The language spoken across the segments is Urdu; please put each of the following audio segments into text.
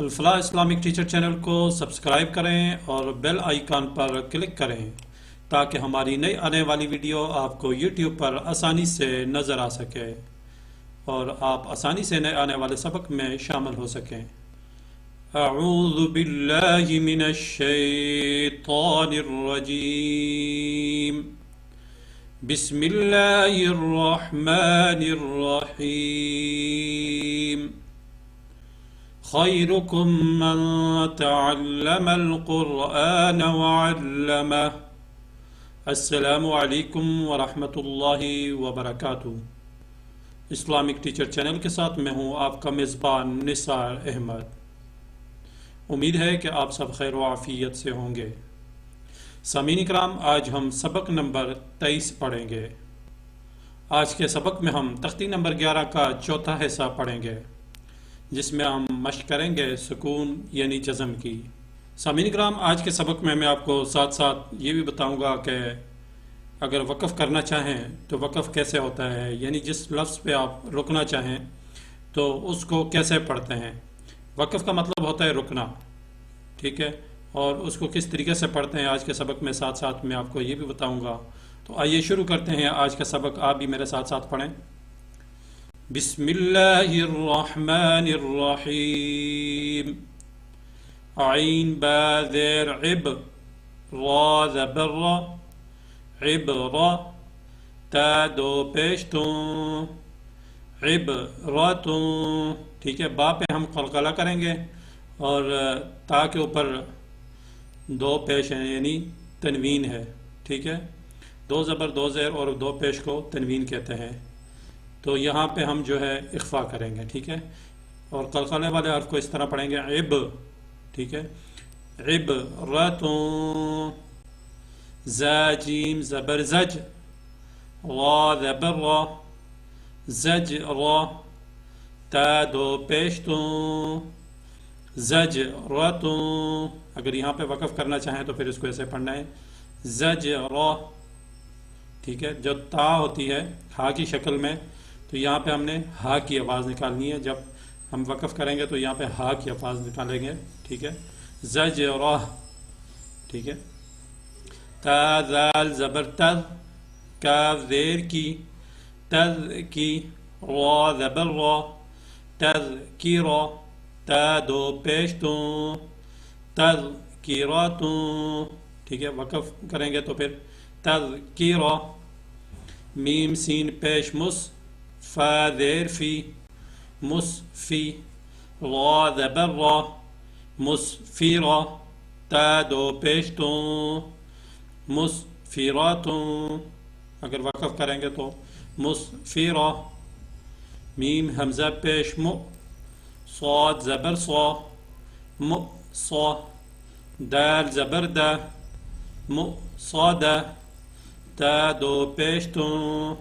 الفلاح اسلامک ٹیچر چینل کو سبسکرائب کریں اور بیل آئیکن پر کلک کریں تاکہ ہماری نئی آنے والی ویڈیو آپ کو یوٹیوب پر آسانی سے نظر آ سکے اور آپ آسانی سے نئے آنے والے سبق میں شامل ہو سکیں۔ اعوذ باللہ من الشیطان الرجیم، بسم اللہ الرحمن الرحیم۔ خيركم من تعلم القرآن وعلمه۔ السلام علیکم ورحمۃ اللہ وبرکاتہ۔ اسلامک ٹیچر چینل کے ساتھ میں ہوں آپ کا میزبان نثار احمد۔ امید ہے کہ آپ سب خیر و عافیت سے ہوں گے۔ سامعین اکرام، آج ہم سبق نمبر 23 پڑھیں گے۔ آج کے سبق میں ہم تختی نمبر 11 کا چوتھا حصہ پڑھیں گے، جس میں ہم مشق کریں گے سکون یعنی جزم کی۔ سامعین اکرام، آج کے سبق میں آپ کو ساتھ ساتھ یہ بھی بتاؤں گا کہ اگر وقف کرنا چاہیں تو وقف کیسے ہوتا ہے، یعنی جس لفظ پہ آپ رکنا چاہیں تو اس کو کیسے پڑھتے ہیں۔ وقف کا مطلب ہوتا ہے رکنا، ٹھیک ہے، اور اس کو کس طریقے سے پڑھتے ہیں آج کے سبق میں ساتھ ساتھ میں آپ کو یہ بھی بتاؤں گا۔ تو آئیے شروع کرتے ہیں آج کا سبق، آپ بھی میرے ساتھ ساتھ پڑھیں۔ بسم اللہ الرحمن الرحیم۔ عین با زیر عب، را زبر را، عبرا، تا دو پیشتوں، عبرتوں، ٹھیک ہے۔ با پہ ہم قلقلہ کریں گے اور تا کے اوپر دو پیش ہیں یعنی تنوین ہے، ٹھیک ہے۔ دو زبر دو زیر اور دو پیش کو تنوین کہتے ہیں، تو یہاں پہ ہم جو ہے اخفا کریں گے، ٹھیک ہے، اور قلقلے والے حرف کو اس طرح پڑھیں گے عب، ٹھیک ہے۔ عبرتوں، زا جیم زبر زج، را زبر را، زج را، تا دو پیشتوں، زج رتوں۔ اگر یہاں پہ وقف کرنا چاہیں تو پھر اس کو ایسے پڑھنا ہے زج را، ٹھیک ہے۔ جو تا ہوتی ہے ہا کی شکل میں، تو یہاں پہ ہم نے ہا کی آواز نکالنی ہے۔ جب ہم وقف کریں گے تو یہاں پہ ہا کی آواز نکالیں گے، ٹھیک ہے۔ زجرہ، ٹھیک ہے۔ تا ذال زبر تر، کاف زیر کی، تر کی، را زبر را، تر کی را، تا دو پیشتوں، تر کی راتوں، ٹھیک ہے۔ وقف کریں گے تو پھر تر کی را، میم سین پیش مس، فا زیر فی، مصفی، را زبر را، مصفیرہ، تا دو پیشتوں، مصفیراتوں۔ اگر وقف کریں گے تو مصفیرہ، میم حمزہ پیش مؤ، صاد زبر صا، مؤصا، دال زبر دا، مؤصادہ، تا دو پیشتوں،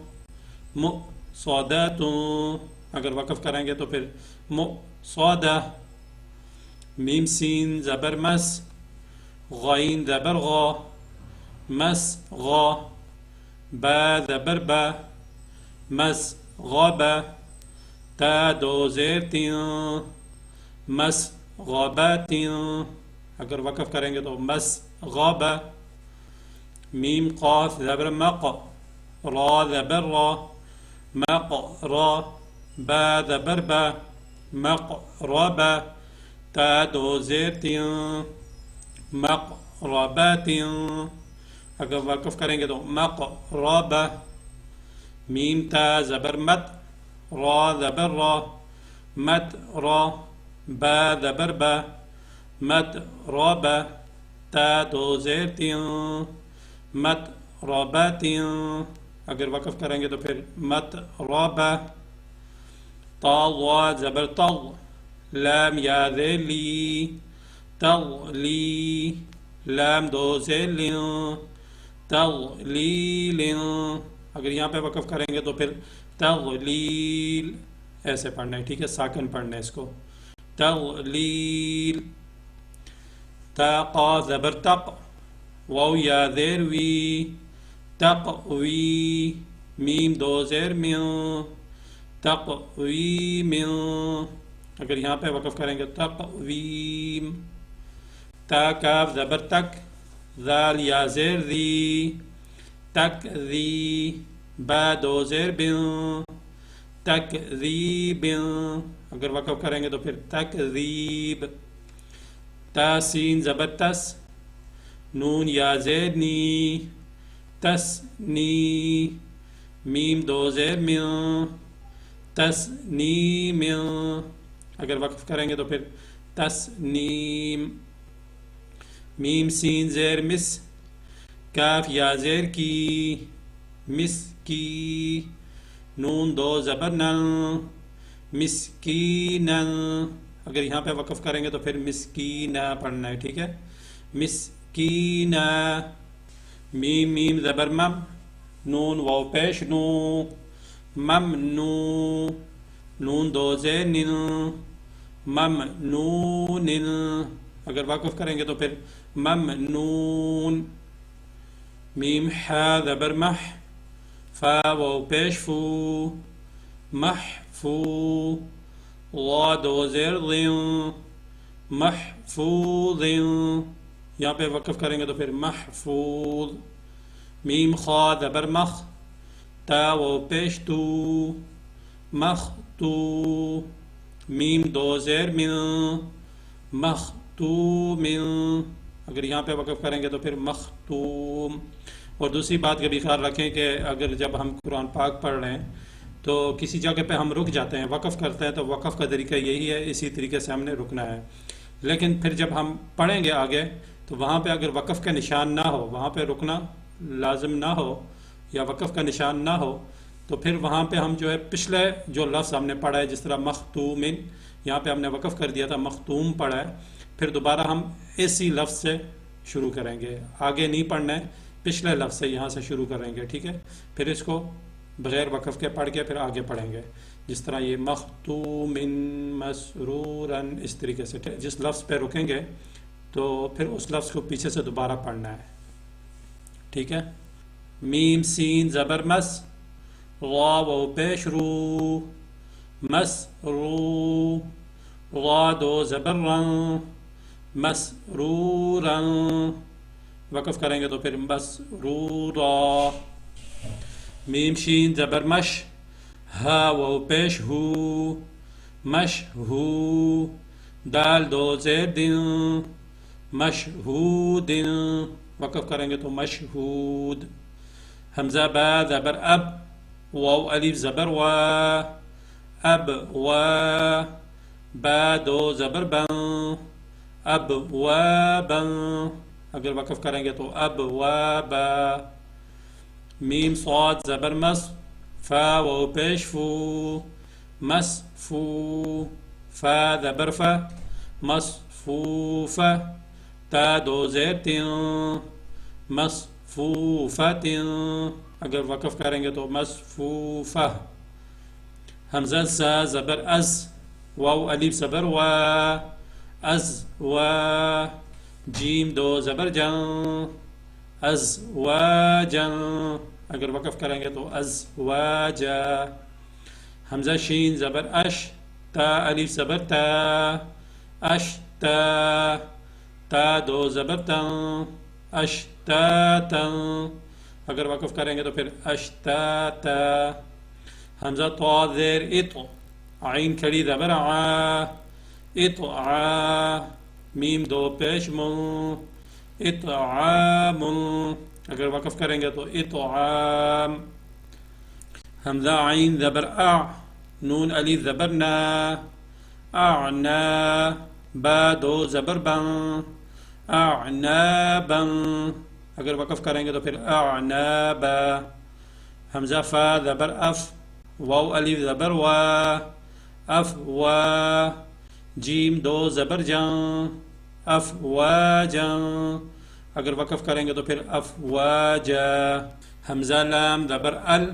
مؤصاداتوں۔ اگر وقف کریں گے تو پھر مؤصادہ، میم سین زبر مس، غین زبر غا، مس غا، با زبر با، مس غابا، تا دو زیر تین، مس غاباتین۔ اگر وقف کریں گے تو مس غابا، میم قاف زبر مق، را زبر را، مق را، با زبر با، مق رابا، تا دو زیر تین، مقرباتین۔ اگر وقف کریں گے تو مقربہ، میم تا زبر مت، را زبر را، مت را، با زبر با، مت رابا، تا دو زیر تین، مت راباتین۔ اگر وقف کریں گے تو پھر مت رابا، تا وا زبر تل، لام یا زیر لی، تغلی، لام دو زیر لین، تغلیل۔ اگر یہاں پہ وقف کریں گے تو پھر تغلیل ایسے پڑھنا ہے، ٹھیک ہے، ساکن پڑھنا ہے اس کو، تغلیل۔ تا قاف زبر تق، واو یا زیر وی، تقوی، میم دو زیر میں، تقویم۔ اگر یہاں پہ وقف کریں گے تقویم، تا کاف زبر تک، ذال یا زیر ذی، تک ذی، با دو زیر بن، تکذیب، اگر وقف کریں گے تو پھر تکذیب، تا سین زبر تس، نون یا زیر نی، تس نی، میم دو زیر من، تس نیم، اگر وقف کریں گے تو پھر تسنیم، میم سین زیر مس، کاف یا زیر کی، مس کی، نون دو زبر نن، مسکینن، اگر یہاں پہ وقف کریں گے تو پھر مسکینہ پڑھنا ہے، ٹھیک ہے، مسکینہ، میم میم زبر مم، نون واو پیش نو، ممنو، نون دو زیر نن، ممنون، اگر وقف کریں گے تو پھر ممنون، میم حا زبر مح، فا واو پیش فو، محفو، وا دو زیر ضن، محفوظ، یہاں پہ وقف کریں گے تو پھر محفوظ، میم خا زبر مخ، تا واو پیش تو، مختو، میم دو زیر من، مختوم، اگر یہاں پہ وقف کریں گے تو پھر مختوم۔ اور دوسری بات کا بھی خیال رکھیں کہ اگر جب ہم قرآن پاک پڑھ رہے ہیں تو کسی جگہ پہ ہم رک جاتے ہیں، وقف کرتے ہیں، تو وقف کا طریقہ یہی ہے، اسی طریقے سے ہم نے رکنا ہے، لیکن پھر جب ہم پڑھیں گے آگے تو وہاں پہ اگر وقف کا نشان نہ ہو، وہاں پہ رکنا لازم نہ ہو یا وقف کا نشان نہ ہو، تو پھر وہاں پہ ہم جو ہے پچھلے جو لفظ ہم نے پڑھا ہے، جس طرح مختومن، یہاں پہ ہم نے وقف کر دیا تھا، مختوم پڑھا ہے، پھر دوبارہ ہم اسی لفظ سے شروع کریں گے، آگے نہیں پڑھنا ہے، پچھلے لفظ سے یہاں سے شروع کریں گے، ٹھیک ہے، پھر اس کو بغیر وقف کے پڑھ کے پھر آگے پڑھیں گے، جس طرح یہ مختومن مسرورن، اس طریقے سے جس لفظ پہ رکیں گے تو پھر اس لفظ کو پیچھے سے دوبارہ پڑھنا ہے، ٹھیک ہے۔ میم سین زبر مس، غا و پیش رو، مس رو، غا دو زبر رن، مسرورن، وقف کریں گے تو پھر مسرورا، میم شین زبر مش، ہا و پیش ہو، مش ہو، دال دو زیر دن، مشہودن، وقف کریں گے تو مشہود، حمزہ با زبر اب، واو الف زبر وا، اب و، با دو زبر بن، اب و بن، اگر وقف کریں گے تو اب و با، میم صاد زبر مس، فا واو پیش فو، مس فو، فا زبر فا، مصفوفہ، تا دو زیر تن، مصفوفت، اگر وقف کریں گے تو مصفوفہ، حمزہ سا زبر از، واو الف زبر وا، از و، جیم دو زبر جن، از و جن، اگر وقف کریں گے تو از و جا، حمزہ شین زبر اش، تا الف زبر تا، اش تا، تا دو زبر تن، اشتاتن، اگر وقف کریں گے تو پھر اشتاتا، حمزہ طا زیر اط، عین کھڑی زبر عا، اطعا، میم دو پیش من، اطعام، اگر وقف کریں گے تو اطعام، حمزہ عین زبر اع، نون الف زبر نا، اعنا، با دو زبر بن، اعنابا، اگر وقف کریں گے تو پھر اعنابا، حمزہ فا زبر اف، واو الف زبر وا، اف وا، جیم دو زبر جن، اف وا جن، اگر وقف کریں گے تو پھر اف وا جا، حمزہ لام زبر ال،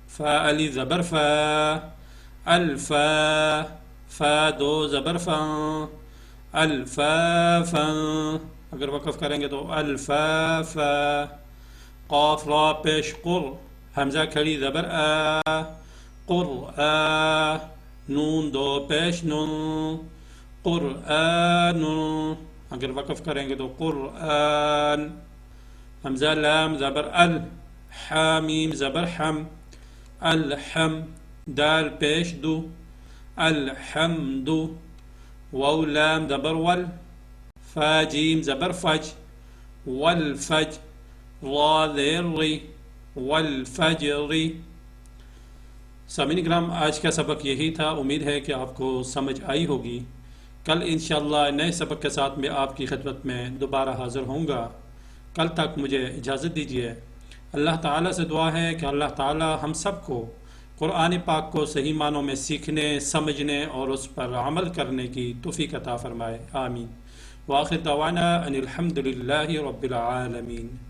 فا الف زبر فا، الفا، فا دو زبر فن، الفافا، اگر وقف کریں گے تو الفافا، قاف را پیش قر، حمزہ کھڑی زبر آ، قرآ، نون دو پیش نون، قرآن، اگر وقف کریں گے تو قرآن، حمزہ لام زبر ال، حامیم زبر حم، الحم، دال پیش دو، الحمد، واو لام زبر ول، فا جیم زبر فج، والفج، را زیر ری، والفجر۔ سامعین کرام، آج کا سبق یہی تھا، امید ہے کہ آپ کو سمجھ آئی ہوگی۔ کل انشاءاللہ نئے سبق کے ساتھ میں آپ کی خدمت میں دوبارہ حاضر ہوں گا۔ کل تک مجھے اجازت دیجیے۔ اللہ تعالیٰ سے دعا ہے کہ اللہ تعالیٰ ہم سب کو قرآن پاک کو صحیح معنوں میں سیکھنے، سمجھنے اور اس پر عمل کرنے کی توفیق عطا فرمائے، آمین۔ وآخر دعوانا ان الحمد للہ رب العالمین۔